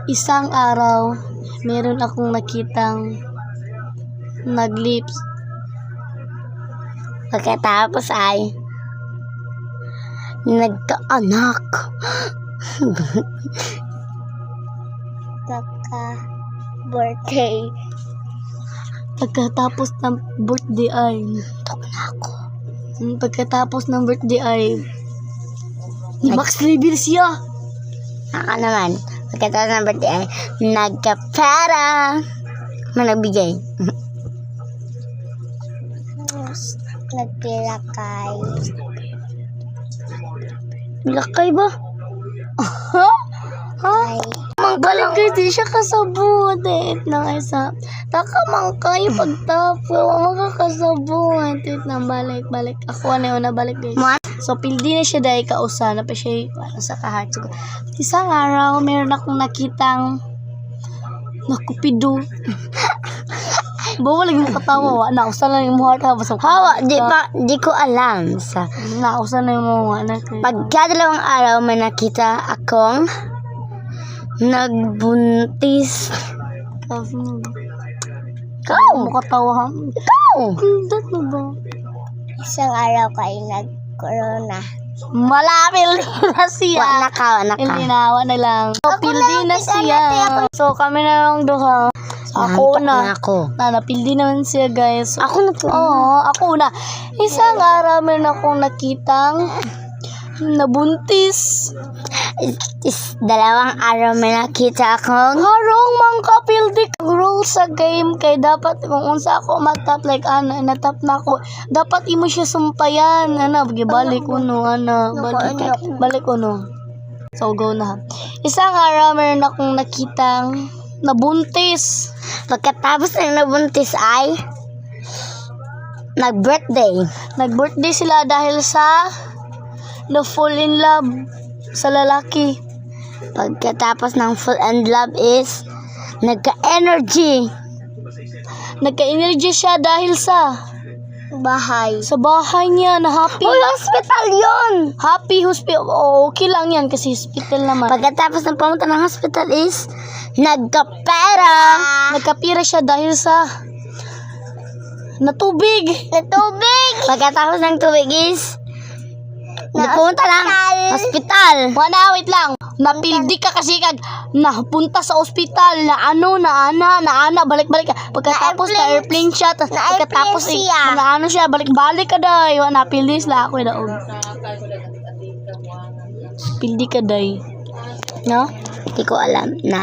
Isang araw, meron akong nakitang naglips. Pagkatapos ay nagkaanak. Birthday. Pagkatapos ng birthday ay Pagkatapos ng birthday ay max level siya. Ako naman, pagkatapos ng birthday ay nagkapera. Managbigay. Nagpilakay. Lakay ba? Ha? Ay. Balik di siya kasabot nang isa. Taka man kayo pagtapo, makakasabot. Wait nang balik. Ako na yun na balik guys. So pildi na siya dahil kausa na pa siya sa kahart. So, isang araw, meron akong nakitang nakupido. Bawal mo katawa. Nausa na yung muha ka. Hawa, di ko alam. Nausa na yung muha. Pagkadalawang araw, may nakita akong nagbuntis. Ikaw mo katawa. Ikaw. Kundat mo ba? Isang araw kayo nag-corona. Malapil na siya. Wala ka. Ilinawa na lang. So, pildi na siya. So, kami na lang duha. Ako na. Napildi naman siya, guys. Ako na po. Oo, ako na. Isang araw meron akong nakitang nabuntis. Dalawang araw may nakita akong Harong mang kapildi rule sa game kay dapat kung unsa ako matap like natap na ako dapat imo siya sumpayan balik uno balik uno. So go na. Isang araw meron akong nakitang nabuntis. Pagkatapos ng nabuntis ay Nag-birthday sila dahil sa na-fall in love sa lalaki. Pagkatapos ng fall in love is nagka-energy siya dahil sa bahay niya na happy. Hospital yun! Happy hospital. Okay lang yan kasi hospital naman. Pagkatapos ng pumunta ng hospital is nagkapera. Nagkapira siya dahil sa natubig. Pagkatapos ng tubig is napunta lang hospital. Wait lang. Napildi ka kasi kag napunta sa ospital na ana balik ka. Pagkatapos na airplane siya pagkatapos siya balik ka day. Napildi sila ako daog. Pildi ka day. No? Hindi ko alam na